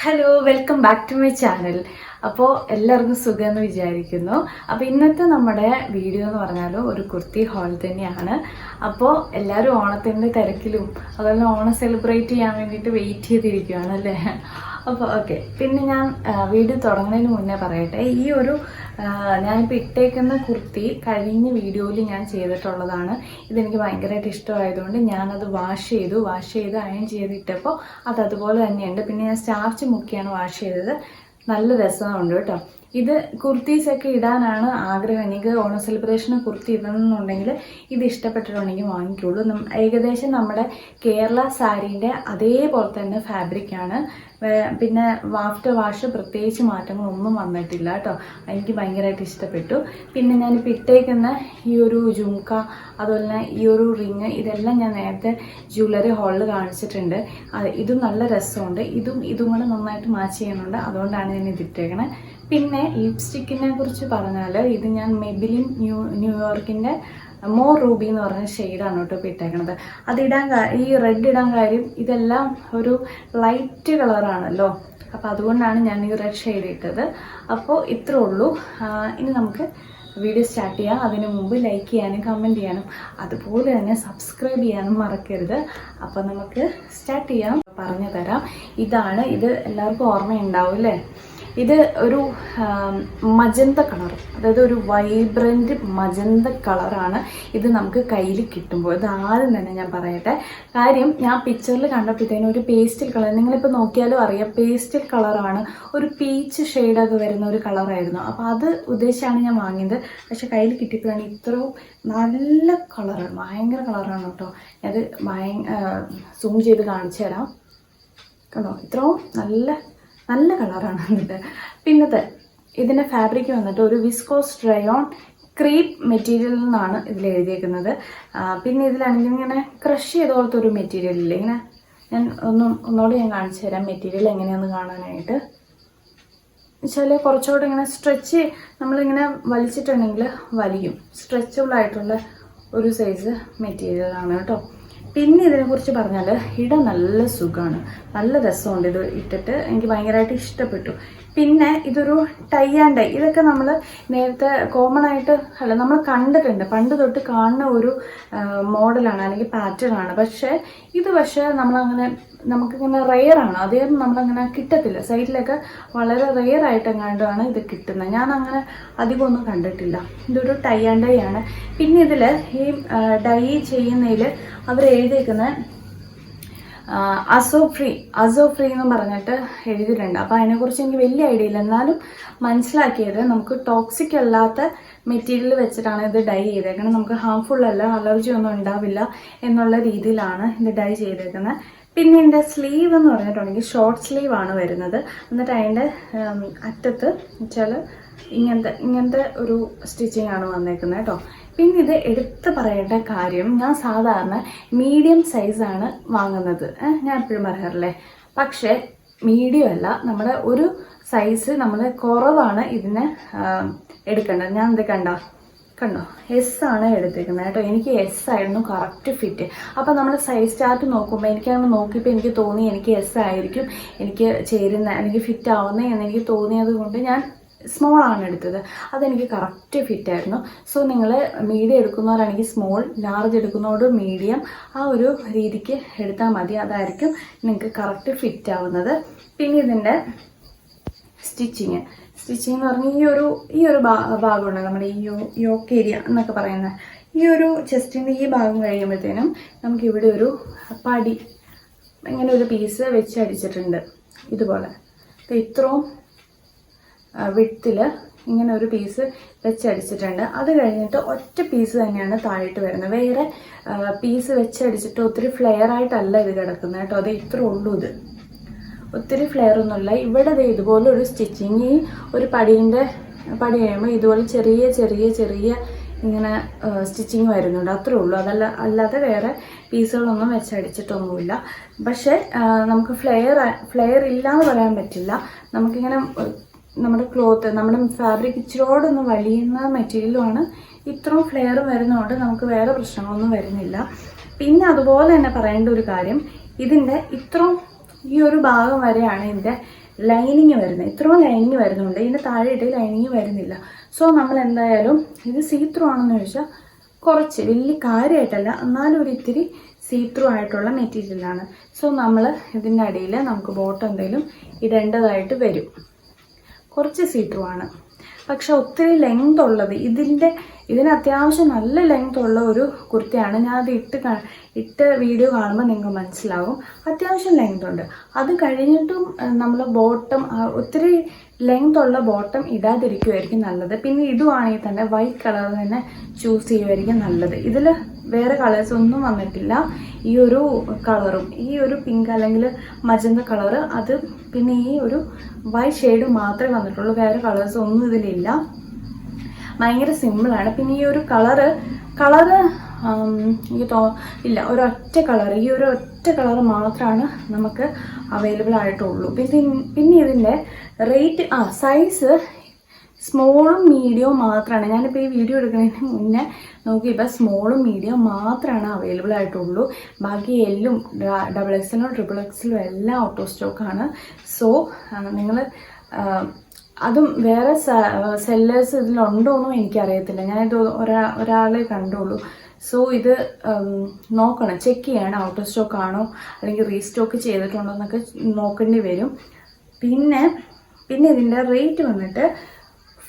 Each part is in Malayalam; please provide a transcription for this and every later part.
Hello, welcome back to my channel. അപ്പോൾ എല്ലാവർക്കും സുഖമെന്ന് വിചാരിക്കുന്നു. അപ്പോൾ ഇന്നത്തെ നമ്മുടെ വീഡിയോ എന്ന് പറഞ്ഞാൽ ഒരു കുർത്തി ഹോൾ തന്നെയാണ്. അപ്പോൾ എല്ലാവരും ഓണത്തിൻ്റെ തിരക്കിലും അതുപോലെ ഓണം സെലിബ്രേറ്റ് ചെയ്യാൻ വേണ്ടിയിട്ട് വെയിറ്റ് ചെയ്തിരിക്കുകയാണ് അല്ലേ. അപ്പോൾ ഓക്കെ, പിന്നെ ഞാൻ വീഡിയോ തുടങ്ങുന്നതിന് മുന്നേ പറയട്ടെ, ഈ ഒരു ഞാനിപ്പോൾ ഇട്ടേക്കുന്ന കുർത്തി കഴിഞ്ഞ വീഡിയോയിൽ ഞാൻ ചെയ്തിട്ടുള്ളതാണ്. ഇതെനിക്ക് ഭയങ്കരമായിട്ട് ഇഷ്ടമായതുകൊണ്ട് ഞാനത് വാഷ് ചെയ്ത് അയൺ ചെയ്തിട്ടപ്പോൾ അതുപോലെ തന്നെയുണ്ട്. പിന്നെ ഞാൻ സ്റ്റാർച്ച് മുക്കിയാണ് വാഷ് ചെയ്തത്. നല്ല രസമുണ്ട് കേട്ടോ. ഇത് കുർത്തീസൊക്കെ ഇടാനാണ് ആഗ്രഹം. എനിക്ക് ഓണം സെലിബ്രേഷന് കുർത്തി ഇടണമെന്നുണ്ടെങ്കിൽ ഇത് ഇഷ്ടപ്പെട്ടിട്ടുണ്ടെങ്കിൽ വാങ്ങിക്കുള്ളൂ. ഏകദേശം നമ്മുടെ കേരള സാരീൻ്റെ അതേപോലെ തന്നെ ഫാബ്രിക്കാണ്. പിന്നെ ആഫ്റ്റർ വാഷ് പ്രത്യേകിച്ച് മാറ്റങ്ങളൊന്നും വന്നിട്ടില്ല കേട്ടോ. എനിക്ക് ഭയങ്കരമായിട്ട് ഇഷ്ടപ്പെട്ടു. പിന്നെ ഞാനിപ്പോൾ ഇട്ടേക്കുന്ന ഈ ഒരു ജുംക്ക, അതുപോലെ തന്നെ ഈ ഒരു റിങ്, ഇതെല്ലാം ഞാൻ നേരത്തെ ജ്വല്ലറി ഹാളിൽ കാണിച്ചിട്ടുണ്ട്. ഇതും നല്ല രസമുണ്ട്. ഇതും കൂടെ നന്നായിട്ട് മാച്ച് ചെയ്യുന്നുണ്ട്. അതുകൊണ്ടാണ് ഞാൻ ഇതിട്ടേക്കണേ. പിന്നെ ലിപ്സ്റ്റിക്കിനെ കുറിച്ച് പറഞ്ഞാൽ ഇത് ഞാൻ മെബിലിൻ ന്യൂയോർക്കിൻ്റെ മോർ റൂബി എന്ന് പറഞ്ഞ ഷെയ്ഡാണ് കേട്ടോ ഇപ്പോൾ ഇട്ടേക്കണത്. ഈ റെഡ് ഇടാൻ കാര്യം ഇതെല്ലാം ഒരു ലൈറ്റ് കളറാണല്ലോ, അപ്പോൾ അതുകൊണ്ടാണ് ഞാൻ ഈ റെഡ് ഷെയ്ഡ് ഇട്ടത്. അപ്പോൾ ഇത്രേ ഉള്ളൂ. ഇനി നമുക്ക് വീഡിയോ സ്റ്റാർട്ട് ചെയ്യാം. അതിനു മുമ്പ് ലൈക്ക് ചെയ്യാനും കമൻറ്റ് ചെയ്യാനും അതുപോലെ തന്നെ സബ്സ്ക്രൈബ് ചെയ്യാനും മറക്കരുത്. അപ്പോൾ നമുക്ക് സ്റ്റാർട്ട് ചെയ്യാം. പറഞ്ഞു തരാം. ഇത് എല്ലാവർക്കും ഓർമ്മയുണ്ടാവും അല്ലേ. ഇത് ഒരു മജന്ത കളർ, അതായത് ഒരു വൈബ്രൻറ്റ് മജന്ത കളറാണ്. ഇത് നമുക്ക് കയ്യിൽ കിട്ടുമ്പോൾ ഇത് ആദ്യം തന്നെ ഞാൻ പറയട്ടെ. കാര്യം ഞാൻ പിക്ചറിൽ കണ്ടപ്പോഴത്തേനും ഒരു പേസ്റ്റൽ കളർ, നിങ്ങളിപ്പോൾ നോക്കിയാലും അറിയാം, പേസ്റ്റൽ കളറാണ്. ഒരു പീച്ച് ഷെയ്ഡൊക്കെ വരുന്ന ഒരു കളറായിരുന്നു. അപ്പോൾ അത് ഉദ്ദേശിച്ചാണ് ഞാൻ വാങ്ങിയത്. പക്ഷെ കയ്യിൽ കിട്ടിയപ്പോഴാണ് ഇത്രയും നല്ല കളറാണ്, ഭയങ്കര കളറാണ് കേട്ടോ. അത് സൂം ചെയ്ത് കാണിച്ചു തരാം. കണ്ടോ, ഇത്രയും നല്ല കളറാണ് എന്നിട്ട്. പിന്നത്തെ ഇതിൻ്റെ ഫാബ്രിക് വന്നിട്ട് ഒരു വിസ്കോസ് ഡ്രയോൺ ക്രീപ്പ് മെറ്റീരിയൽ എന്നാണ് ഇതിൽ എഴുതിയേക്കുന്നത്. പിന്നെ ഇതിലാണെങ്കിൽ ഇങ്ങനെ ക്രഷ് ചെയ്ത പോലത്തെ ഒരു മെറ്റീരിയൽ ഇല്ലേ, ഇങ്ങനെ ഞാൻ ഒന്നുകൂടി ഞാൻ കാണിച്ചു തരാം മെറ്റീരിയൽ എങ്ങനെയാണെന്ന് കാണാനായിട്ട്. വെച്ചാൽ കുറച്ചുകൂടെ ഇങ്ങനെ സ്ട്രെച്ച്, നമ്മളിങ്ങനെ വലിച്ചിട്ടുണ്ടെങ്കിൽ വലിയും, സ്ട്രെച്ചബിൾ ആയിട്ടുള്ള ഒരു സൈസ് മെറ്റീരിയലാണ് കേട്ടോ. പിന്നെ ഇതിനെക്കുറിച്ച് പറഞ്ഞാൽ ഇടാൻ നല്ല സുഖമാണ്, നല്ല രസമുണ്ട്. ഇത് ഇട്ടിട്ട് എനിക്ക് ഭയങ്കരമായിട്ട് ഇഷ്ടപ്പെട്ടു. പിന്നെ ഇതൊരു ടൈ ആൻഡ് ഡൈ, ഇതൊക്കെ നമ്മൾ നേരത്തെ കോമൺ ആയിട്ട് അല്ല നമ്മൾ കണ്ടിട്ടുണ്ട്, പണ്ട് തൊട്ട് കാണുന്ന ഒരു മോഡലാണ് അല്ലെങ്കിൽ പാറ്റേൺ ആണ്. പക്ഷേ നമുക്കിങ്ങനെ റെയറാണ്, അധികം നമ്മളങ്ങനെ കിട്ടത്തില്ല. സൈഡിലൊക്കെ വളരെ റെയർ ആയിട്ടെങ്ങാണ്ടാണ് ഇത് കിട്ടുന്നത്. ഞാൻ അങ്ങനെ അധികം ഒന്നും കണ്ടിട്ടില്ല. ഇതൊരു ടൈ ആൻഡ് ഡൈ ആണ്. പിന്നെ ഇതിൽ ഈ ഡൈ ചെയ്യുന്നതിൽ അവർ എഴുതിയേക്കുന്ന അസോ ഫ്രീ എന്ന് പറഞ്ഞിട്ട് എഴുതിയിട്ടുണ്ട്. അപ്പോൾ അതിനെക്കുറിച്ച് എനിക്ക് വലിയ ഐഡിയ ഇല്ല. എന്നാലും മനസ്സിലാക്കിയത് നമുക്ക് ടോക്സിക് അല്ലാത്ത മെറ്റീരിയൽ വെച്ചിട്ടാണ് ഇത് ഡൈ ചെയ്തേക്കുന്നത്. നമുക്ക് ഹാർംഫുൾ അല്ല, അലർജി ഒന്നും ഉണ്ടാവില്ല എന്നുള്ള രീതിയിലാണ് ഇത് ഡൈ ചെയ്തേക്കുന്നത്. പിന്നെ ഇതിൻ്റെ സ്ലീവ് എന്ന് പറഞ്ഞിട്ടുണ്ടെങ്കിൽ ഷോർട്ട് സ്ലീവ് ആണ് വരുന്നത്. എന്നിട്ട് അതിൻ്റെ അറ്റത്ത് വെച്ചാൽ ഇങ്ങനത്തെ ഒരു സ്റ്റിച്ചിങ് ആണ് വന്നേക്കുന്നത് കേട്ടോ. പിന്നെ ഇത് എടുത്ത് പറയേണ്ട കാര്യം, ഞാൻ സാധാരണ മീഡിയം സൈസാണ് വാങ്ങുന്നത്. ഞാൻ എപ്പോഴും പറയാറില്ലേ, പക്ഷേ മീഡിയം അല്ല, നമ്മുടെ ഒരു സൈസ് നമ്മൾ കുറവാണ് ഇതിന് എടുക്കേണ്ടത്. ഞാൻ ഇത് കണ്ടോ എസ് ആണ് എടുത്തേക്കുന്നത് കേട്ടോ. എനിക്ക് എസ് ആയിരുന്നു കറക്റ്റ് ഫിറ്റ്. അപ്പോൾ നമ്മൾ സൈസ് ചാർട്ട് നോക്കുമ്പോൾ എനിക്കങ്ങനെ നോക്കിയപ്പോൾ എനിക്ക് തോന്നി എനിക്ക് എസ് ആയിരിക്കും എനിക്ക് ചേരുന്ന, എനിക്ക് ഫിറ്റ് ആവുന്നത് എന്ന് എനിക്ക് തോന്നിയത് കൊണ്ട് ഞാൻ സ്മോൾ ആണ് എടുത്തത്. അതെനിക്ക് കറക്റ്റ് ഫിറ്റായിരുന്നു. സോ നിങ്ങൾ മീഡിയം എടുക്കുന്നവരാണെങ്കിൽ സ്മോൾ, ലാർജ് എടുക്കുന്നതോട് മീഡിയം, ആ ഒരു രീതിക്ക് എടുത്താൽ മതി. അതായിരിക്കും നിങ്ങൾക്ക് കറക്റ്റ് ഫിറ്റ് ആവുന്നത്. പിന്നെ ഇതിൻ്റെ സ്റ്റിച്ചിങ് എന്ന് പറഞ്ഞാൽ ഈ ഒരു ഭാഗമുണ്ട്, നമ്മുടെ ഈ യോക്ക് ഏരിയ എന്നൊക്കെ പറയുന്നത്. ഈ ഒരു ചെസ്റ്റിൻ്റെ ഈ ഭാഗം കഴിയുമ്പോഴത്തേനും നമുക്ക് ഇവിടെ ഒരു പടി ഇങ്ങനെ ഒരു പീസ് വെച്ച് അടിച്ചിട്ടുണ്ട്. ഇതുപോലെ ഇത്രയും വിഡ്ത്തിൽ ഇങ്ങനെ ഒരു പീസ് വെച്ചടിച്ചിട്ടുണ്ട്. അത് കഴിഞ്ഞിട്ട് ഒറ്റ പീസ് തന്നെയാണ് താഴോട്ട് വരുന്നത്. വേറെ പീസ് വെച്ചടിച്ചിട്ട് ഒത്തിരി ഫ്ലെയർ ആയിട്ടല്ല ഇത് കിടക്കുന്നത് കേട്ടോ. അത് ഇത്രേ ഉള്ളൂ. ഇത് ഒത്തിരി ഫ്ലെയർ ഒന്നുമില്ല. ഇവിടെ ഇതുപോലെ ഒരു സ്റ്റിച്ചിങ്, ഈ ഒരു പടി കഴിയുമ്പോൾ ഇതുപോലെ ചെറിയ ഇങ്ങനെ സ്റ്റിച്ചിങ് വരുന്നുണ്ട്. അത്രേ ഉള്ളൂ. അല്ലാതെ വേറെ പീസുകളൊന്നും വെച്ചടിച്ചിട്ടൊന്നുമില്ല. പക്ഷേ നമുക്ക് ഫ്ലെയർ ഇല്ല എന്ന് പറയാൻ പറ്റില്ല. നമുക്കിങ്ങനെ നമ്മുടെ ക്ലോത്ത്, നമ്മുടെ ഫാബ്രിക് ഇച്ചിരോടൊന്ന് വലിയുന്ന മെറ്റീരിയലുമാണ്. ഇത്രയും ഫ്ലെയർ വരുന്നതുകൊണ്ട് നമുക്ക് വേറെ പ്രശ്നങ്ങളൊന്നും വരുന്നില്ല. പിന്നെ അതുപോലെ തന്നെ പറയേണ്ട ഒരു കാര്യം, ഇതിൻ്റെ ഇത്രയും ഈ ഒരു ഭാഗം വരെയാണ് ഇതിൻ്റെ ലൈനിങ് വരുന്നത്. ഇത്രയും ലൈനിങ് വരുന്നുണ്ട്, ഇതിൻ്റെ താഴെയിട്ട് ലൈനിങ് വരുന്നില്ല. സോ നമ്മൾ എന്തായാലും ഇത് സീത്രൂ ആണെന്ന് ചോദിച്ചാൽ കുറച്ച് വലിയ കാര്യമായിട്ടല്ല, എന്നാലും ഒരു ഇത്തിരി സീത്രൂ ആയിട്ടുള്ള മെറ്റീരിയലാണ്. സോ നമ്മൾ ഇതിൻ്റെ അടിയിൽ നമുക്ക് ബോട്ടം എന്തെങ്കിലും ഇടേണ്ടതായിട്ട് വരും. കുറച്ച് സീത്രൂ ആണ്, പക്ഷെ ഒത്തിരി ലെങ്ത് ഉള്ളത്, ഇതിന് അത്യാവശ്യം നല്ല ലെങ്ത് ഉള്ള ഒരു കുർത്തിയാണ്. ഞാനത് ഇട്ട് വീഡിയോ കാണുമ്പോൾ നിങ്ങൾക്ക് മനസ്സിലാവും അത്യാവശ്യം ലെങ്ത് ഉണ്ട്. അത് കഴിഞ്ഞിട്ടും നമ്മൾ ബോട്ടം ഒത്തിരി ലെങ്ത് ഉള്ള ബോട്ടം ഇടാതിരിക്കുമായിരിക്കും നല്ലത്. പിന്നെ ഇതുവാണെങ്കിൽ തന്നെ വൈറ്റ് കളർ തന്നെ ചൂസ് ചെയ്യുമായിരിക്കും നല്ലത്. ഇതിൽ വേറെ കളേഴ്സ് ഒന്നും വന്നിട്ടില്ല. ഈ ഒരു കളറും ഈ ഒരു പിങ്ക് അല്ലെങ്കിൽ മജന്ത കളറ്, അത് പിന്നെ ഈ ഒരു വൈറ്റ് ഷെയ്ഡ് മാത്രമേ വന്നിട്ടുള്ളൂ. വേറെ കളേഴ്സ് ഒന്നും ഇതിലില്ല. ഭയങ്കര സിമ്പിളാണ്. പിന്നെ ഈ ഒരു കളറ് എനിക്ക് ഇല്ല, ഒരൊറ്റ കളർ, ഈ ഒരു ഒറ്റ കളർ മാത്രമാണ് നമുക്ക് അവൈലബിൾ ആയിട്ടുള്ളൂ. പിന്നെ ഇതിൻ്റെ റേറ്റ് സൈസ് സ്മോളും മീഡിയവും മാത്രമാണ്. ഞാനിപ്പോൾ ഈ വീഡിയോ എടുക്കുന്നതിന് മുന്നേ നോക്കിയപ്പോൾ സ്മോളും മീഡിയവും മാത്രമാണ് അവൈലബിൾ ആയിട്ടുള്ളൂ. ബാക്കി എല്ലും XXL XXL എല്ലാം ഔട്ട് ഓഫ് സ്റ്റോക്കാണ്. സോ നിങ്ങൾ അതും വേറെ സെല്ലേഴ്സ് ഇതിലുണ്ടോയെന്നും എനിക്കറിയത്തില്ല. ഞാനിത് ഒരാളെ കണ്ടുള്ളൂ. സോ ഇത് നോക്കണം, ചെക്ക് ചെയ്യണം ഔട്ട് ഓഫ് സ്റ്റോക്ക് ആണോ അല്ലെങ്കിൽ റീസ്റ്റോക്ക് ചെയ്തിട്ടുണ്ടോ എന്നൊക്കെ നോക്കേണ്ടി വരും. പിന്നെ ഇതിൻ്റെ റേറ്റ് വന്നിട്ട്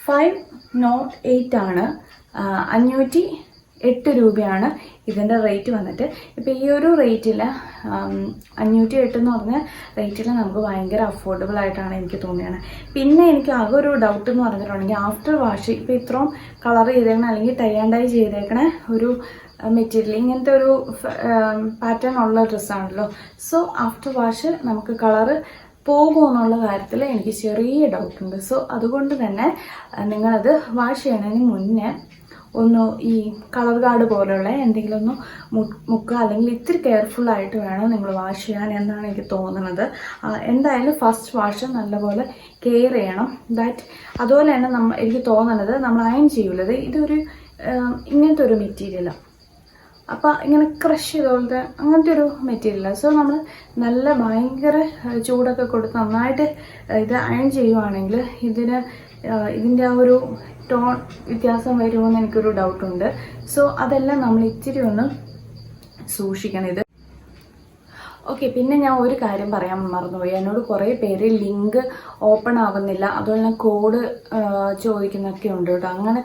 508 ആണ്. 508 രൂപയാണ് ഇതിൻ്റെ റേറ്റ് വന്നിട്ട്. ഇപ്പോൾ ഈ ഒരു റേറ്റിൽ 508 എന്ന് പറഞ്ഞ റേറ്റിൽ നമുക്ക് ഭയങ്കര അഫോർഡബിൾ ആയിട്ടാണ് എനിക്ക് തോന്നിയത്. പിന്നെ എനിക്ക് ആകെ ഒരു ഡൗട്ട് എന്ന് പറഞ്ഞിട്ടുണ്ടെങ്കിൽ ആഫ്റ്റർ വാഷ്, ഇപ്പോൾ ഇത്രയും കളർ ചെയ്തേക്കണ അല്ലെങ്കിൽ ടൈ ആൻഡ് ഡൈ ചെയ്തേക്കണ ഒരു മെറ്റീരിയൽ, ഇങ്ങനത്തെ ഒരു പാറ്റേൺ ഉള്ള ഡ്രസ്സാണല്ലോ. സോ ആഫ്റ്റർ വാഷ് നമുക്ക് കളറ് പോകുമെന്നുള്ള കാര്യത്തിൽ എനിക്ക് ചെറിയ ഡൗട്ടുണ്ട്. സോ അതുകൊണ്ട് തന്നെ നിങ്ങളത് വാഷ് ചെയ്യുന്നതിന് മുന്നേ ഒന്ന് ഈ കളർ ഗാർഡ് പോലെയുള്ള എന്തെങ്കിലും ഒന്ന് മുക്കുക, അല്ലെങ്കിൽ ഇത്തിരി കെയർഫുള്ളായിട്ട് വേണം നിങ്ങൾ വാഷ് ചെയ്യാൻ എന്നാണ് എനിക്ക് തോന്നുന്നത്. എന്തായാലും ഫസ്റ്റ് വാഷ് നല്ലപോലെ കെയർ ചെയ്യണം. അതുപോലെ തന്നെ എനിക്ക് തോന്നുന്നത് നമ്മൾ അയൺ ചെയ്യൂലത്, ഇതൊരു ഇങ്ങനത്തെ ഒരു മെറ്റീരിയലാണ്. അപ്പോൾ ഇങ്ങനെ ക്രഷ് ചെയ്തോളത്തെ അങ്ങനത്തെ ഒരു മെറ്റീരിയലാണ്. സോ നമ്മൾ നല്ല ഭയങ്കര ചൂടൊക്കെ കൊടുത്ത് നന്നായിട്ട് ഇത് അയൺ ചെയ്യുവാണെങ്കിൽ ഇതിൻ്റെ ആ ഒരു ടോൺ വ്യത്യാസം വരുമെന്ന് എനിക്കൊരു ഡൗട്ടുണ്ട്. സോ അതെല്ലാം നമ്മൾ ഇച്ചിരി ഒന്ന് സൂക്ഷിക്കണം. ഇത് ഓക്കെ. പിന്നെ ഞാൻ ഒരു കാര്യം പറയാൻ മറന്നുപോയി. എന്നോട് കുറേ പേര് ലിങ്ക് ഓപ്പൺ ആവുന്നില്ല, അതുപോലെ തന്നെ കോഡ് ചോദിക്കുന്നൊക്കെ ഉണ്ട് കേട്ടോ. അങ്ങനെ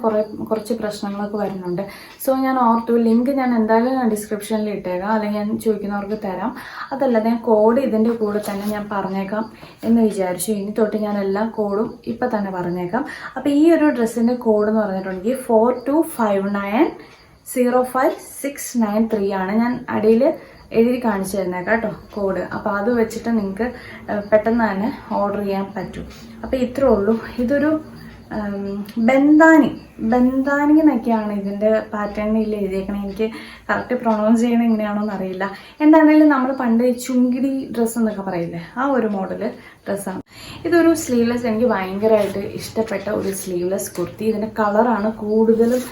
കുറച്ച് പ്രശ്നങ്ങളൊക്കെ വരുന്നുണ്ട്. സോ ഞാൻ ഓർത്തു ലിങ്ക് ഞാൻ എന്തായാലും ഡിസ്ക്രിപ്ഷനിൽ ഇട്ടേക്കാം, അല്ലെങ്കിൽ ഞാൻ ചോദിക്കുന്നവർക്ക് തരാം. അതല്ലാതെ ഞാൻ കോഡ് ഇതിൻ്റെ കൂടെ തന്നെ ഞാൻ പറഞ്ഞേക്കാം എന്ന് വിചാരിച്ചു. ഇനി തൊട്ട് ഞാൻ എല്ലാ കോഡും ഇപ്പം തന്നെ പറഞ്ഞേക്കാം. അപ്പോൾ ഈ ഒരു ഡ്രസ്സിൻ്റെ കോഡ് എന്ന് പറഞ്ഞിട്ടുണ്ടെങ്കിൽ 425905693 ആണ്. ഞാൻ അടിയിൽ എഴുതി കാണിച്ചു തരുന്നേക്കാം കേട്ടോ കോഡ്. അപ്പോൾ അത് വെച്ചിട്ട് നിങ്ങൾക്ക് പെട്ടെന്ന് തന്നെ ഓർഡർ ചെയ്യാൻ പറ്റും. അപ്പോൾ ഇത്രേ ഉള്ളൂ. ഇതൊരു ബന്ധാനി എന്നൊക്കെയാണ് ഇതിൻ്റെ പാറ്റേണിൽ എഴുതിയേക്കണേ. എനിക്ക് കറക്റ്റ് പ്രൊണൗൺസ് ചെയ്യണത് എങ്ങനെയാണോന്ന് അറിയില്ല. എന്താണെങ്കിലും നമ്മൾ പണ്ട് ചുങ്കിടി ഡ്രസ്സ് എന്നൊക്കെ പറയില്ലേ, ആ ഒരു മോഡല് ഡ്രസ്സാണ്. ഇതൊരു സ്ലീവ്ലെസ്, എനിക്ക് ഭയങ്കരമായിട്ട് ഇഷ്ടപ്പെട്ട ഒരു സ്ലീവ്ലെസ് കുർത്തി. ഇതിൻ്റെ കളറാണ് കൂടുതലും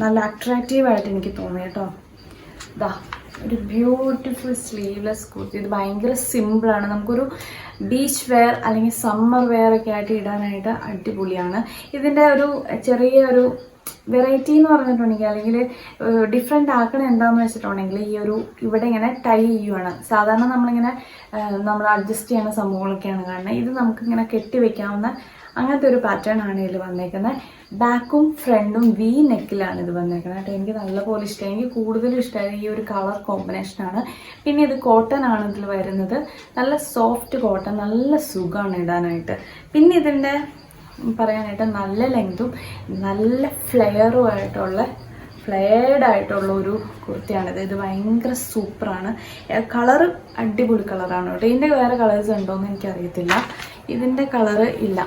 നല്ല അട്രാക്റ്റീവായിട്ട് എനിക്ക് തോന്നി കേട്ടോ. ഒരു ബ്യൂട്ടിഫുൾ സ്ലീവ്ലെസ് കുർത്തി. ഇത് ഭയങ്കര സിമ്പിളാണ്. നമുക്കൊരു ബീച്ച് വെയർ അല്ലെങ്കിൽ സമ്മർ വെയർ ഒക്കെ ആയിട്ട് ഇടാനായിട്ട് അടിപൊളിയാണ്. ഇതിൻ്റെ ഒരു ചെറിയൊരു വെറൈറ്റി എന്ന് പറഞ്ഞിട്ടുണ്ടെങ്കിൽ, അല്ലെങ്കിൽ ഡിഫറെൻ്റ് ആക്കണ എന്താണെന്ന് വെച്ചിട്ടുണ്ടെങ്കിൽ, ഈ ഒരു ഇവിടെ ഇങ്ങനെ ടൈ ചെയ്യുവാണ്. സാധാരണ നമ്മൾ അഡ്ജസ്റ്റ് ചെയ്യുന്ന സംഭവങ്ങളൊക്കെയാണ് കാണുന്നത്. ഇത് നമുക്കിങ്ങനെ കെട്ടി വെക്കാവുന്ന അങ്ങനത്തെ ഒരു പാറ്റേൺ ആണ് ഇതിൽ വന്നേക്കുന്നത്. ബാക്കും ഫ്രണ്ടും വി നെക്കിലാണ് ഇത് വന്നേക്കുന്നത് കേട്ടോ. എനിക്ക് നല്ലപോലെ ഇഷ്ടമായി. എനിക്ക് കൂടുതലും ഇഷ്ടമായത് ഈ ഒരു കളർ കോമ്പിനേഷനാണ്. പിന്നെ ഇത് കോട്ടൺ ആണ് ഇതിൽ വരുന്നത്. നല്ല സോഫ്റ്റ് കോട്ടൺ, നല്ല സുഖമാണ് ഇടാനായിട്ട്. പിന്നെ ഇതിൻ്റെ പറയാനായിട്ട് നല്ല ലെങ്തും നല്ല ഫ്ലെയർഡ് ആയിട്ടുള്ള ഒരു കുർത്തിയാണിത്. ഇത് ഭയങ്കര സൂപ്പറാണ്. കളറ് അടിപൊളി കളറാണ് കേട്ടോ. ഇതിൻ്റെ വേറെ കളേഴ്സ് ഉണ്ടോയെന്ന് എനിക്കറിയത്തില്ല. ഇതിൻ്റെ കളറ് ഇല്ല.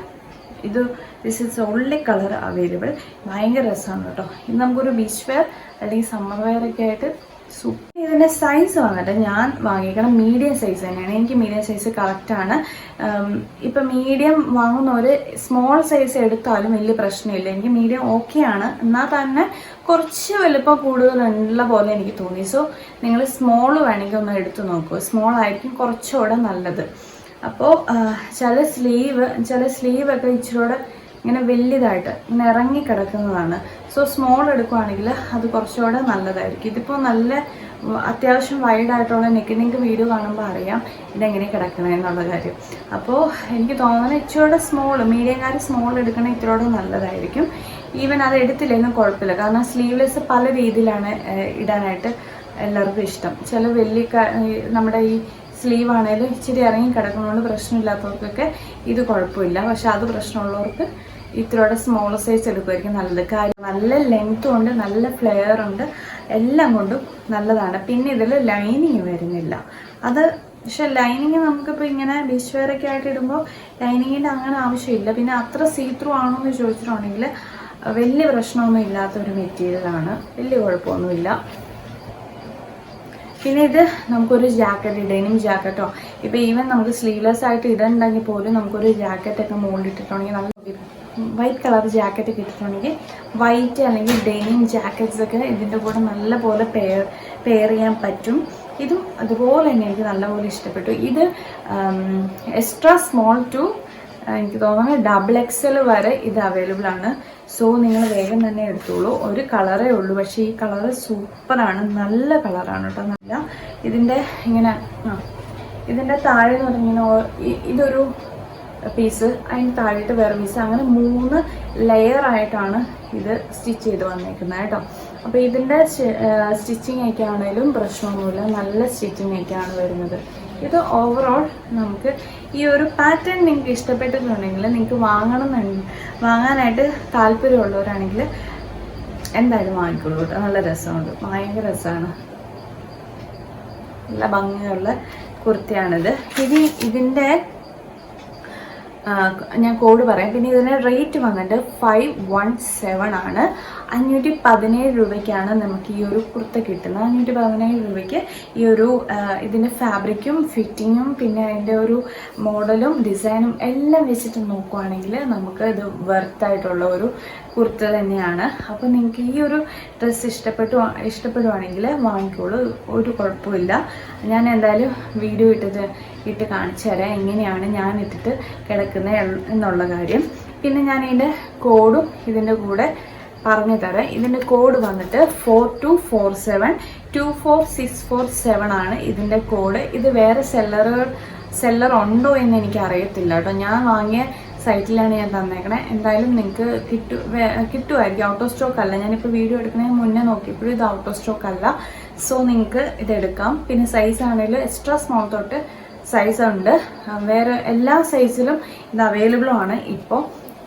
This is only colour available. ഭയങ്കര രസമാണ് കേട്ടോ. ഇത് നമുക്കൊരു ബീച്ച് വെയർ അല്ലെങ്കിൽ സമ്മർ വെയർ ഒക്കെ ആയിട്ട് സൂപ്പർ. ഇതിൻ്റെ സൈസ് വന്നിട്ട് ഞാൻ വാങ്ങിക്കണം മീഡിയം സൈസ് തന്നെയാണ്. എനിക്ക് മീഡിയം സൈസ് കറക്റ്റാണ്. ഇപ്പം മീഡിയം വാങ്ങുന്നവർ സ്മോൾ സൈസ് എടുത്താലും വലിയ പ്രശ്നമില്ല. എനിക്ക് മീഡിയം ഓക്കെയാണ്. എന്നാൽ തന്നെ കുറച്ച് വലുപ്പം കൂടുതലുള്ള പോലെ എനിക്ക് തോന്നി. സോ നിങ്ങൾ സ്മോൾ വേണമെങ്കിൽ ഒന്ന് എടുത്ത് നോക്കൂ. സ്മോൾ ആയിരിക്കും കുറച്ചുകൂടെ നല്ലത്. അപ്പോൾ ചില സ്ലീവൊക്കെ ഇച്ചിരൂടെ ഇങ്ങനെ വലിയതായിട്ട് ഇങ്ങനെ ഇറങ്ങി കിടക്കുന്നതാണ്. സോ സ്മോൾ എടുക്കുവാണെങ്കിൽ അത് കുറച്ചുകൂടെ നല്ലതായിരിക്കും. ഇതിപ്പോൾ നല്ല അത്യാവശ്യം വൈഡായിട്ടുള്ള നെക്ക്, നിങ്ങൾക്ക് വീഡിയോ കാണുമ്പോൾ അറിയാം ഇതെങ്ങനെ കിടക്കണമെന്നുള്ള കാര്യം. അപ്പോൾ എനിക്ക് തോന്നുന്നത് ഇച്ചിരൂടെ മീഡിയംകാർ സ്മോൾ എടുക്കണേ ഇത്തിരൂടെ നല്ലതായിരിക്കും. ഈവൻ അത് എടുത്തില്ലെങ്കിലും കുഴപ്പമില്ല, കാരണം സ്ലീവ്ലെസ് പല രീതിയിലാണ് ഇടാനായിട്ട് എല്ലാവർക്കും ഇഷ്ടം. ചില നമ്മുടെ ഈ സ്ലീവ് ആണെങ്കിലും ഇച്ചിരി ഇറങ്ങി കിടക്കുന്നതുകൊണ്ട് പ്രശ്നമില്ലാത്തവർക്കൊക്കെ ഇത് കുഴപ്പമില്ല. പക്ഷെ അത് പ്രശ്നമുള്ളവർക്ക് ഇത്രയോടെ സ്മോൾ സൈസ് എടുക്കുമായിരിക്കും നല്ലത്. കാര്യം നല്ല ലെങ്ത്തും ഉണ്ട്, നല്ല ഫ്ലെയർ ഉണ്ട്, എല്ലാം കൊണ്ടും നല്ലതാണ്. പിന്നെ ഇതിൽ ലൈനിങ് വരുന്നില്ല. പക്ഷെ ലൈനിങ് നമുക്കിപ്പോൾ ഇങ്ങനെ ബീച്ച് വെയറൊക്കെ ആയിട്ട് ഇടുമ്പോൾ ലൈനിങ്ങിൻ്റെ അങ്ങനെ ആവശ്യമില്ല. പിന്നെ അത്ര സീ ത്രൂ ആണോ എന്ന് ചോദിച്ചിട്ടുണ്ടെങ്കിൽ വലിയ പ്രശ്നമൊന്നും ഇല്ലാത്തൊരു മെറ്റീരിയലാണ്, വലിയ കുഴപ്പമൊന്നുമില്ല. പിന്നെ ഇത് നമുക്കൊരു ജാക്കറ്റ്, ഡെനിം ജാക്കറ്റോ ഇപ്പോൾ ഈവൻ നമുക്ക് സ്ലീവ്ലെസ് ആയിട്ട് ഇടുന്നുണ്ടെങ്കിൽ പോലും നമുക്കൊരു ജാക്കറ്റൊക്കെ മുകളിലിട്ടിട്ടുണ്ടെങ്കിൽ നല്ല വൈറ്റ് കളർ ജാക്കറ്റ് ഇട്ടിട്ടുണ്ടെങ്കിൽ വൈറ്റ് അല്ലെങ്കിൽ ഡെനിം ജാക്കറ്റ്സ് ഒക്കെ ഇതിൻ്റെ കൂടെ നല്ലപോലെ പെയർ ചെയ്യാൻ പറ്റും. ഇതും അതുപോലെ തന്നെ എനിക്ക് നല്ലപോലെ ഇഷ്ടപ്പെട്ടു. ഇത് എക്സ്ട്രാ സ്മോൾ ടു എനിക്ക് തോന്നുന്നു XXL വരെ ഇത് അവൈലബിൾ ആണ്. സോ നിങ്ങൾ വേഗം തന്നെ എടുത്തോളൂ. ഒരു കളറേ ഉള്ളൂ, പക്ഷേ ഈ കളറ് സൂപ്പറാണ്, നല്ല കളറാണ് കേട്ടോ. നല്ല ഇതിൻ്റെ താഴെ എന്ന് പറഞ്ഞിങ്ങനെ ഇതൊരു പീസ്, അതിന് താഴെയിട്ട് വേറെ പീസ്, അങ്ങനെ 3 ലെയർ ആയിട്ടാണ് ഇത് സ്റ്റിച്ച് ചെയ്ത് വന്നേക്കുന്നത് കേട്ടോ. അപ്പോൾ ഇതിൻ്റെ സ്റ്റിച്ചിങ് ഒക്കെ ആണെങ്കിലും പ്രശ്നമൊന്നുമില്ല, നല്ല സ്റ്റിച്ചിങ് ഒക്കെയാണ് വരുന്നത്. ഇത് ഓവറോൾ നമുക്ക് ഈ ഒരു പാറ്റേൺ നിങ്ങൾക്ക് ഇഷ്ടപ്പെട്ടിട്ടുണ്ടെങ്കിൽ, നിങ്ങൾക്ക് വാങ്ങാനായിട്ട് താല്പര്യമുള്ളവരാണെങ്കിൽ എന്തായാലും വാങ്ങിക്കോളൂ കേട്ടോ. നല്ല രസമുണ്ട്, ഭയങ്കര രസമാണ്, നല്ല ഭംഗിയുള്ള കുർത്തിയാണിത്. ഇതിൻ്റെ ഞാൻ കോഡ് പറയാം. പിന്നെ ഇതിൻ്റെ റേറ്റ് വന്നിട്ട് 517 ആണ്. 517 രൂപയ്ക്കാണ് നമുക്ക് ഈ ഒരു കുർത്ത കിട്ടുന്നത്. 517 രൂപയ്ക്ക് ഈ ഒരു ഇതിൻ്റെ ഫാബ്രിക്കും ഫിറ്റിങ്ങും പിന്നെ അതിൻ്റെ ഒരു മോഡലും ഡിസൈനും എല്ലാം വെച്ചിട്ട് നോക്കുവാണെങ്കിൽ നമുക്ക് ഇത് വെർത്തായിട്ടുള്ള ഒരു കുർത്ത തന്നെയാണ്. അപ്പോൾ നിങ്ങൾക്ക് ഈ ഒരു ഡ്രസ്സ് ഇഷ്ടപ്പെടുവാണെങ്കിൽ വാങ്ങിക്കോളൂ, ഒരു കുഴപ്പമില്ല. ഞാൻ എന്തായാലും വീഡിയോ ഇട്ട് കാണിച്ചു തരാം എങ്ങനെയാണ് ഞാൻ ഇട്ടിട്ട് കിടക്കുന്നത് എന്നുള്ള കാര്യം. പിന്നെ ഞാൻ ഇതിൻ്റെ കോഡും ഇതിൻ്റെ കൂടെ പറഞ്ഞു തരാം. ഇതിൻ്റെ കോഡ് വന്നിട്ട് 4247 24647 ആണ് ഇതിൻ്റെ കോഡ്. ഇത് വേറെ സെല്ലർ ഉണ്ടോ എന്ന് എനിക്ക് അറിയത്തില്ല കേട്ടോ. ഞാൻ വാങ്ങിയ സൈറ്റിലാണ് ഞാൻ തന്നേക്കണേ. എന്തായാലും നിങ്ങൾക്ക് കിട്ടുമായിരിക്കും. ഔട്ട് ഓഫ് സ്റ്റോക്ക് അല്ല. ഞാനിപ്പോൾ വീഡിയോ എടുക്കുന്നതിന് മുന്നേ നോക്കിയപ്പോഴും ഇത് ഔട്ട് ഓഫ് സ്റ്റോക്ക് അല്ല. സോ നിങ്ങൾക്ക് ഇതെടുക്കാം. പിന്നെ സൈസ് ആണെങ്കിലും എക്സ്ട്രാ സ്മോൾ തൊട്ട് സൈസ് ഉണ്ട്, വേറെ എല്ലാ സൈസിലും ഇത് അവൈലബിളും ആണ് ഇപ്പോൾ.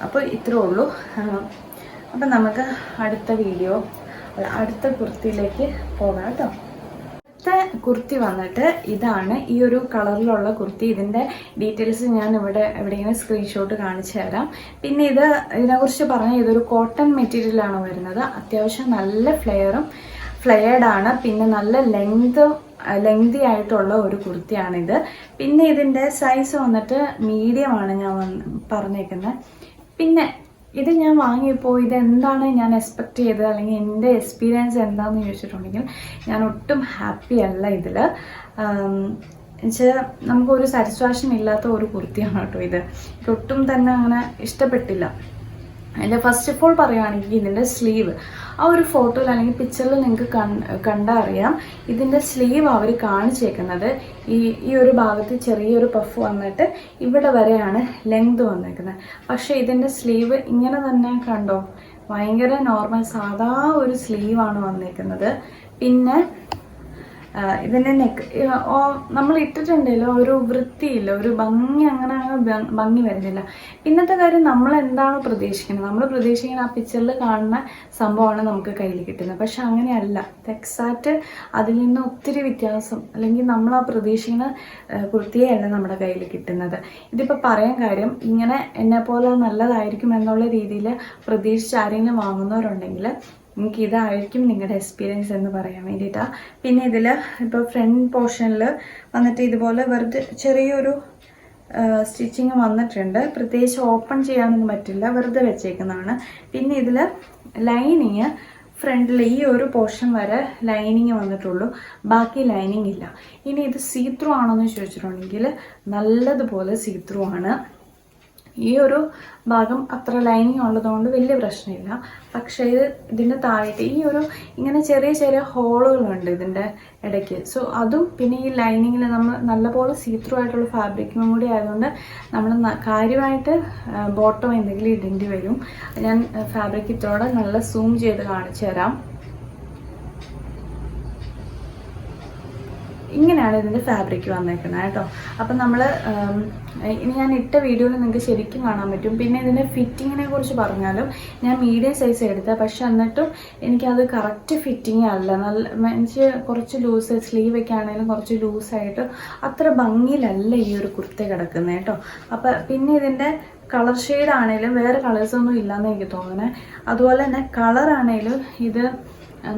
അപ്പോൾ ഇത്രേ ഉള്ളൂ. അപ്പം നമുക്ക് അടുത്ത കുർത്തിയിലേക്ക് പോകാം കേട്ടോ. അടുത്ത കുർത്തി വന്നിട്ട് ഇതാണ്, ഈ ഒരു കളറിലുള്ള കുർത്തി. ഇതിൻ്റെ ഡീറ്റെയിൽസ് ഞാൻ എവിടെയെങ്കിലും സ്ക്രീൻഷോട്ട് കാണിച്ചു തരാം. പിന്നെ ഇതിനെക്കുറിച്ച് പറഞ്ഞാൽ ഇതൊരു കോട്ടൺ മെറ്റീരിയലാണ് വരുന്നത്. അത്യാവശ്യം നല്ല ഫ്ലെയർഡാണ്. പിന്നെ നല്ല ലെങ്തി ആയിട്ടുള്ള ഒരു കുർത്തിയാണിത്. പിന്നെ ഇതിൻ്റെ സൈസ് വന്നിട്ട് മീഡിയമാണ് ഞാൻ പറഞ്ഞേക്കുന്നത്. പിന്നെ ഇത് ഞാൻ വാങ്ങിയപ്പോൾ ഇതെന്താണ് ഞാൻ എക്സ്പെക്റ്റ് ചെയ്തത് അല്ലെങ്കിൽ എൻ്റെ എക്സ്പീരിയൻസ് എന്താണെന്ന് ചോദിച്ചിട്ടുണ്ടെങ്കിൽ ഞാൻ ഒട്ടും ഹാപ്പി അല്ല ഇതിൽ. എന്നുവെച്ചാൽ നമുക്കൊരു സാറ്റിസ്ഫാക്ഷൻ ഇല്ലാത്ത ഒരു കുർത്തിയാണ് കേട്ടോ ഇത്. ഒട്ടും തന്നെ അങ്ങനെ ഇഷ്ടപ്പെട്ടില്ല. അതിൻ്റെ ഫസ്റ്റ് ഓഫ് ഓൾ പറയുകയാണെങ്കിൽ ഇതിൻ്റെ സ്ലീവ്, ആ ഒരു ഫോട്ടോയിൽ അല്ലെങ്കിൽ പിക്ചറിൽ നിങ്ങൾക്ക് കണ്ടാൽ അറിയാം. ഇതിൻ്റെ സ്ലീവ് അവർ കാണിച്ചേക്കുന്നത് ഈ ഒരു ഭാഗത്ത് ചെറിയൊരു പഫ് വന്നിട്ട് ഇവിടെ വരെയാണ് ലെങ്ത് വന്നേക്കുന്നത്. പക്ഷേ ഇതിൻ്റെ സ്ലീവ് ഇങ്ങനെ തന്നെ കണ്ടോ, ഭയങ്കര നോർമൽ സാധാ ഒരു സ്ലീവാണ് വന്നേക്കുന്നത്. പിന്നെ ഇതിൻ്റെ നെക്ക് നമ്മൾ ഇട്ടിട്ടുണ്ടല്ലോ ഒരു വൃത്തിയില്ല, ഒരു ഭംഗി അങ്ങനെ ഭംഗി വരുന്നില്ല. പിന്നത്തെ കാര്യം നമ്മൾ എന്താണ് പ്രതീക്ഷിക്കുന്നത്, നമ്മൾ പ്രതീക്ഷിക്കുന്ന ആ പിക്ചറിൽ കാണുന്ന സംഭവമാണ് നമുക്ക് കയ്യിൽ കിട്ടുന്നത്. പക്ഷെ അങ്ങനെയല്ല, എക്സാക്റ്റ് അതിൽ നിന്ന് ഒത്തിരി വ്യത്യാസം, അല്ലെങ്കിൽ നമ്മൾ ആ പ്രതീക്ഷിക്കുന്ന കുർത്തിയല്ല നമ്മുടെ കയ്യിൽ കിട്ടുന്നത്. ഇതിപ്പോൾ പറയാൻ കാര്യം, ഇങ്ങനെ എന്നെപ്പോലെ നല്ലതായിരിക്കും എന്നുള്ള രീതിയിൽ പ്രതീക്ഷിച്ച് ആരെങ്കിലും വാങ്ങുന്നവരുണ്ടെങ്കിൽ നിങ്ങൾക്ക് ഇതായിരിക്കും നിങ്ങളുടെ എക്സ്പീരിയൻസ് എന്ന് പറയാൻ വേണ്ടിയിട്ടാണ്. പിന്നെ ഇതിൽ ഇപ്പോൾ ഫ്രണ്ട് പോർഷനിൽ വന്നിട്ട് ഇതുപോലെ വെറുതെ ചെറിയൊരു സ്റ്റിച്ചിങ് വന്നിട്ടുണ്ട്. പ്രത്യേകിച്ച് ഓപ്പൺ ചെയ്യാനൊന്നും പറ്റില്ല, വെറുതെ വെച്ചേക്കുന്നതാണ്. പിന്നെ ഇതിൽ ലൈനിങ് ഫ്രണ്ടിൽ ഈ ഒരു പോർഷൻ വരെ ലൈനിങ് വന്നിട്ടുള്ളൂ, ബാക്കി ലൈനിങ് ഇല്ല. ഇനി ഇത് സീത്രൂ ആണോന്ന് ചോദിച്ചിട്ടുണ്ടെങ്കിൽ നല്ലതുപോലെ സീത്രൂ ആണ്. ഈ ഒരു ഭാഗം അത്ര ലൈനിങ് ഉള്ളതുകൊണ്ട് വലിയ പ്രശ്നമില്ല. പക്ഷേ ഇതിൻ്റെ താഴേക്ക് ഈ ഒരു ഇങ്ങനെ ചെറിയ ചെറിയ ഹോളുകളുണ്ട് ഇതിൻ്റെ ഇടയ്ക്ക്. സോ അതും പിന്നെ ഈ ലൈനിങ്ങിൽ നമ്മൾ നല്ലപോലെ സീത്രൂ ആയിട്ടുള്ള ഫാബ്രിക്കും കൂടി ആയതുകൊണ്ട് നമ്മൾ കാര്യമായിട്ട് ബോട്ടം എന്തെങ്കിലും ഇടേണ്ടി വരും. ഞാൻ ഫാബ്രിക് ഇത്രയോടെ നല്ല സൂം ചെയ്ത് കാണിച്ചു തരാം. ഇങ്ങനെയാണ് ഇതിൻ്റെ ഫാബ്രിക് വന്നേക്കുന്നത് കേട്ടോ. അപ്പം നമ്മൾ ഇനി ഞാൻ ഇട്ട വീഡിയോയിൽ നിങ്ങൾക്ക് ശരിക്കും കാണാൻ പറ്റും. പിന്നെ ഇതിൻ്റെ ഫിറ്റിങ്ങിനെ കുറിച്ച് പറഞ്ഞാലും ഞാൻ മീഡിയം സൈസ് എടുത്തത്, പക്ഷെ എന്നിട്ടും എനിക്കത് കറക്റ്റ് ഫിറ്റിംഗ് അല്ല. എനിക്ക് കുറച്ച് ലൂസ്, സ്ലീവൊക്കെ ആണെങ്കിലും കുറച്ച് ലൂസായിട്ട് അത്ര ഭംഗിയിലല്ല ഈ ഒരു കുർത്ത കിടക്കുന്നത് കേട്ടോ. അപ്പം പിന്നെ ഇതിൻ്റെ കളർ ഷെയ്ഡ് ആണെങ്കിലും വേറെ കളേഴ്സൊന്നും ഇല്ലയെന്ന് എനിക്ക് തോന്നുന്നത്. അതുപോലെ തന്നെ കളറാണെങ്കിലും ഇത്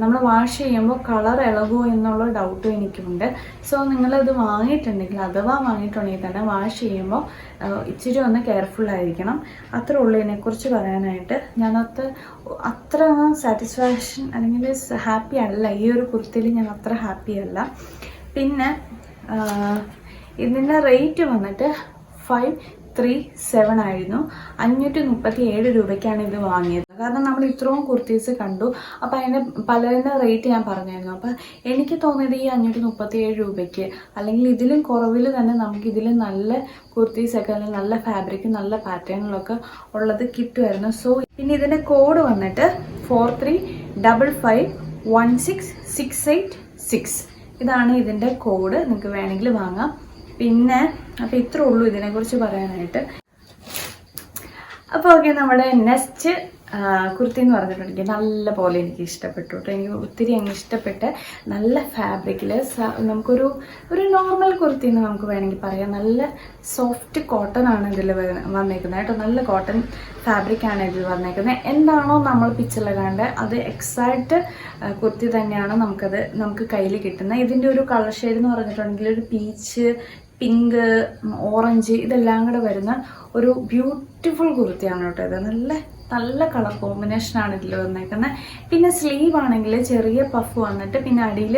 നമ്മൾ വാഷ് ചെയ്യുമ്പോൾ കളർ ഇളകുമോ എന്നുള്ള ഡൗട്ടും എനിക്കുണ്ട്. സോ നിങ്ങളിത് വാങ്ങിയിട്ടുണ്ടെങ്കിൽ, അഥവാ വാങ്ങിയിട്ടുണ്ടെങ്കിൽ തന്നെ വാഷ് ചെയ്യുമ്പോൾ ഇച്ചിരി ഒന്ന് കെയർഫുള്ളായിരിക്കണം. അത്രേ ഉള്ളൂ ഇതിനെക്കുറിച്ച് പറയാനായിട്ട്. അത്ര സാറ്റിസ്ഫാക്ഷൻ അല്ലെങ്കിൽ ഹാപ്പി അല്ല ഈ ഒരു കുർത്തിയിൽ, ഞാൻ അത്ര ഹാപ്പി അല്ല. പിന്നെ ഇതിൻ്റെ റേറ്റ് വന്നിട്ട് 537 ആയിരുന്നു. 537 രൂപയ്ക്കാണ് ഇത് വാങ്ങിയത്. കാരണം നമ്മൾ ഇത്രയും കുർത്തീസ് കണ്ടു, അപ്പോൾ അതിൻ്റെ പലതിൻ്റെ റേറ്റ് ഞാൻ പറഞ്ഞായിരുന്നു. അപ്പോൾ എനിക്ക് തോന്നിയത് ഈ 537 രൂപയ്ക്ക് അല്ലെങ്കിൽ ഇതിലും കുറവിൽ തന്നെ നമുക്കിതിൽ നല്ല കുർത്തീസൊക്കെ അല്ലെങ്കിൽ നല്ല ഫാബ്രിക് നല്ല പാറ്റേണിലൊക്കെ ഉള്ളത് കിട്ടുമായിരുന്നു. സോ പിന്നെ ഇതിൻ്റെ കോഡ് വന്നിട്ട് 43551666. ഇതാണ് ഇതിൻ്റെ കോഡ്. നിങ്ങൾക്ക് വേണമെങ്കിൽ വാങ്ങാം. പിന്നെ അപ്പോൾ ഇത്രേ ഉള്ളൂ ഇതിനെക്കുറിച്ച് പറയാനായിട്ട്. അപ്പോൾ ഓക്കെ, നമ്മുടെ നെക്സ്റ്റ് കുർത്തി എന്ന് പറഞ്ഞിട്ടുണ്ടെങ്കിൽ നല്ല പോലെ എനിക്ക് ഇഷ്ടപ്പെട്ടു കേട്ടോ. എനിക്ക് ഒത്തിരി അങ്ങ് ഇഷ്ടപ്പെട്ട് നല്ല ഫാബ്രിക്കിൽ നമുക്കൊരു നോർമൽ കുർത്തി എന്ന് നമുക്ക് വേണമെങ്കിൽ പറയാം. നല്ല സോഫ്റ്റ് കോട്ടൺ ആണ് ഇതിൽ വന്നേക്കുന്നത് കേട്ടോ. നല്ല കോട്ടൺ ഫാബ്രിക്കാണ് ഇതിൽ വന്നേക്കുന്നത്. എന്താണോ നമ്മൾ പിക്ചറിൽ കണ്ട് അത് എക്സാക്റ്റ് കുർത്തി തന്നെയാണ് നമുക്ക് കയ്യിൽ കിട്ടുന്നത്. ഇതിൻ്റെ ഒരു കളർ ഷെയ്ഡ് എന്ന് പറഞ്ഞിട്ടുണ്ടെങ്കിൽ ഒരു പീച്ച്, പിങ്ക്, ഓറഞ്ച് ഇതെല്ലാം കൂടെ വരുന്ന ഒരു ബ്യൂട്ടിഫുൾ കുർത്തിയാണ് കേട്ടോ ഇത്. നല്ല കളർ കോമ്പിനേഷനാണ് ഇതിൽ വന്നേക്കുന്നത്. പിന്നെ സ്ലീവ് ആണെങ്കിൽ ചെറിയ പഫ് വന്നിട്ട് പിന്നെ അടിയിൽ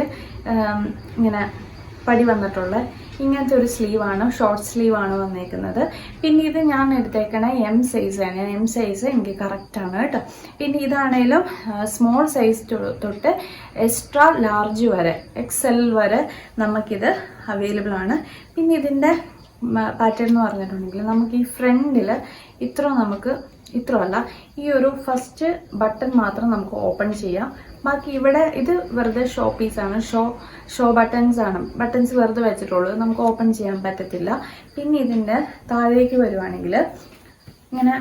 ഇങ്ങനെ പടി വന്നിട്ടുള്ള ഇങ്ങനത്തെ ഒരു സ്ലീവാണ്, ഷോർട്ട് സ്ലീവാണ് വന്നേക്കുന്നത്. പിന്നെ ഇത് ഞാൻ എടുത്തേക്കണ എം സൈസാണ്. എം സൈസ് എനിക്ക് കറക്റ്റാണ് കേട്ടോ. പിന്നെ ഇതാണേലും സ്മോൾ സൈസ് തൊട്ട് എക്സ്ട്രാ ലാർജ് വരെ XL വരെ നമുക്കിത് അവൈലബിൾ ആണ്. പിന്നെ ഇതിൻ്റെ പാറ്റേൺ എന്ന് പറഞ്ഞിട്ടുണ്ടെങ്കിൽ നമുക്ക് ഈ ഫ്രണ്ടിൽ ഇത്രയല്ല, ഈ ഒരു ഫസ്റ്റ് ബട്ടൺ മാത്രം നമുക്ക് ഓപ്പൺ ചെയ്യാം. ബാക്കി ഇവിടെ ഇത് വെറുതെ ഷോ പീസാണ്, ഷോ ബട്ടൺസ് വെറുതെ വെച്ചിട്ടുള്ളൂ, നമുക്ക് ഓപ്പൺ ചെയ്യാൻ പറ്റത്തില്ല. പിന്നെ ഇതിൻ്റെ താഴേക്ക് വരുവാണെങ്കിൽ ഇങ്ങനെ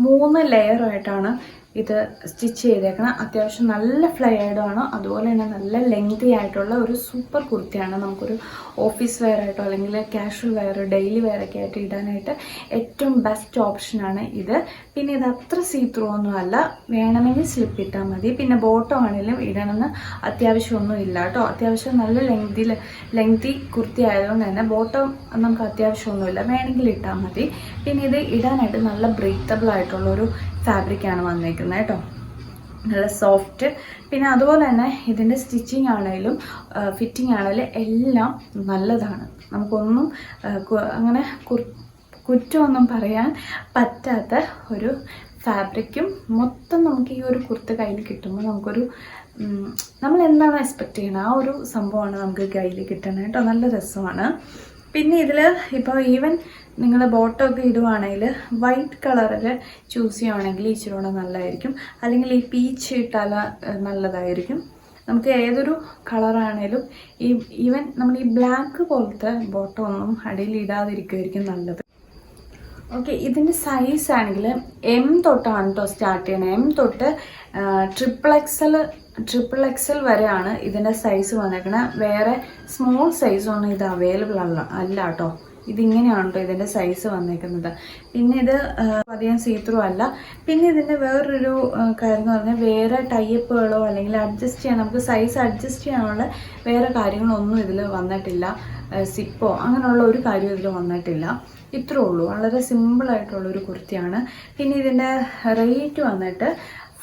3 ലെയറായിട്ടാണ് ഇത് സ്റ്റിച്ച് ചെയ്തേക്കണം. അത്യാവശ്യം നല്ല ഫ്ലയേർഡാണ്, അതുപോലെ തന്നെ നല്ല ലെങ്തി ആയിട്ടുള്ള ഒരു സൂപ്പർ കുർത്തിയാണ്. നമുക്കൊരു ഓഫീസ് വെയർ ആയിട്ടോ അല്ലെങ്കിൽ കാഷ്വൽ വെയർ, ഡെയിലി വെയറൊക്കെ ആയിട്ട് ഇടാനായിട്ട് ഏറ്റവും ബെസ്റ്റ് ഓപ്ഷനാണ് ഇത്. പിന്നെ ഇത് അത്ര സീത്രൂ ഒന്നും അല്ല, വേണമെങ്കിൽ സ്ലിപ്പ് ഇട്ടാൽ മതി. പിന്നെ ബോട്ടം ആണെങ്കിലും ഇടണമെന്ന് അത്യാവശ്യമൊന്നും ഇല്ല കേട്ടോ. അത്യാവശ്യം നല്ല ലെങ്തി കുർത്തി ആയതുകൊണ്ട് തന്നെ ബോട്ടം നമുക്ക് അത്യാവശ്യമൊന്നുമില്ല, വേണമെങ്കിൽ ഇട്ടാൽ മതി. പിന്നെ ഇത് ഇടാനായിട്ട് നല്ല ബ്രീത്തബിൾ ആയിട്ടുള്ളൊരു ഫാബ്രിക്കാണ് വന്നേക്കുന്നത് കേട്ടോ, നല്ല സോഫ്റ്റ്. പിന്നെ അതുപോലെ തന്നെ ഇതിൻ്റെ സ്റ്റിച്ചിങ് ആണെങ്കിലും ഫിറ്റിംഗ് ആണെങ്കിലും എല്ലാം നല്ലതാണ്. നമുക്കൊന്നും അങ്ങനെ കുറ്റമൊന്നും പറയാൻ പറ്റാത്ത ഒരു ഫാബ്രിക്കും മൊത്തം നമുക്ക് ഈ ഒരു കുർത്ത കയ്യിൽ കിട്ടുമ്പോൾ നമ്മൾ എന്താണ് എക്സ്പെക്റ്റ് ചെയ്യുന്നത് ആ ഒരു സംഭവമാണ് നമുക്ക് കയ്യിൽ കിട്ടുന്നത് കേട്ടോ. നല്ല രസമാണ്. പിന്നെ ഇതിൽ ഇപ്പോൾ ഈവൻ നിങ്ങൾ ബോട്ടമൊക്കെ ഇടുവാണെങ്കിൽ വൈറ്റ് കളറിൽ ചൂസ് ചെയ്യുവാണെങ്കിൽ ഇച്ചിരി കൂടെ നല്ലതായിരിക്കും. അല്ലെങ്കിൽ ഈ പീച്ച് ഇട്ടാൽ നല്ലതായിരിക്കും. നമുക്ക് ഏതൊരു കളറാണേലും ഈവൻ നമ്മൾ ഈ ബ്ലാക്ക് പോലത്തെ ബോട്ടം ഒന്നും അടിയിൽ ഇടാതിരിക്കുമായിരിക്കും നല്ലത്. ഓക്കെ, ഇതിൻ്റെ സൈസ് ആണെങ്കിൽ M തൊട്ടാണ് കേട്ടോ സ്റ്റാർട്ട് ചെയ്യണത്. M തൊട്ട് ട്രിപ്പിൾ എക്സൽ വരെയാണ് ഇതിൻ്റെ സൈസ് വന്നേക്കണത്. വേറെ സ്മോൾ സൈസൊന്നും ഇത് അവൈലബിൾ അല്ല കേട്ടോ. ഇതിങ്ങനെയാണ് കേട്ടോ ഇതിൻ്റെ സൈസ് വന്നേക്കുന്നത്. പിന്നെ ഇത് അധികം സീത്രൂ അല്ല. പിന്നെ ഇതിൻ്റെ വേറൊരു കാര്യം എന്ന് പറഞ്ഞാൽ വേറെ ടൈപ്പുകളോ അല്ലെങ്കിൽ നമുക്ക് സൈസ് അഡ്ജസ്റ്റ് ചെയ്യാനുള്ള വേറെ കാര്യങ്ങളൊന്നും ഇതിൽ വന്നിട്ടില്ല. സിപ്പോ അങ്ങനെയുള്ള ഒരു കാര്യം ഇതിൽ വന്നിട്ടില്ല. ഇത്രേ ഉള്ളൂ. വളരെ സിമ്പിളായിട്ടുള്ളൊരു കുർത്തിയാണ്. പിന്നെ ഇതിൻ്റെ റേറ്റ് വന്നിട്ട്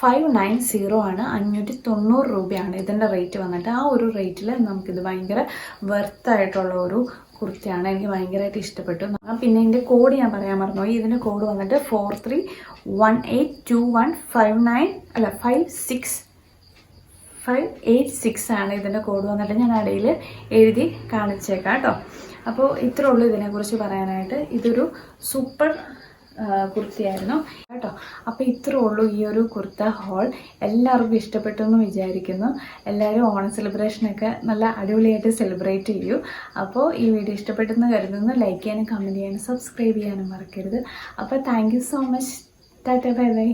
590 ആണ്, 590 രൂപയാണ് ഇതിൻ്റെ റേറ്റ് വന്നിട്ട്. ആ ഒരു റേറ്റിൽ നമുക്കിത് ഭയങ്കര വെർത്തായിട്ടുള്ള ഒരു കുർത്തിയാണ്. എനിക്ക് ഭയങ്കരമായിട്ട് ഇഷ്ടപ്പെട്ടു. പിന്നെ ഇതിൻ്റെ കോഡ് ഞാൻ പറയാൻ മറന്നുപോയി. ഇതിൻ്റെ കോഡ് വന്നിട്ട് 4318215956 ആണ് ഇതിൻ്റെ കോഡ് വന്നിട്ട്. ഞാൻ ഇടയിൽ എഴുതി കാണിച്ചേക്കാം കേട്ടോ. അപ്പോൾ ഇത്രേ ഉള്ളൂ ഇതിനെക്കുറിച്ച് പറയാനായിട്ട്. ഇതൊരു സൂപ്പർ കുർത്തിയായിരുന്നു കേട്ടോ. അപ്പോൾ ഇത്രേ ഉള്ളൂ ഈ ഒരു കുർത്ത ഹോൾ. എല്ലാവർക്കും ഇഷ്ടപ്പെട്ടു എന്ന് വിചാരിക്കുന്നു. എല്ലാവരും ഓണം സെലിബ്രേഷനൊക്കെ നല്ല അടിപൊളിയായിട്ട് സെലിബ്രേറ്റ് ചെയ്യൂ. അപ്പോൾ ഈ വീഡിയോ ഇഷ്ടപ്പെട്ടെന്ന് കരുതുന്നു. ലൈക്ക് ചെയ്യാനും കമൻറ്റ് ചെയ്യാനും സബ്സ്ക്രൈബ് ചെയ്യാനും മറക്കരുത്. അപ്പോൾ thank you so much. Tata bye bye.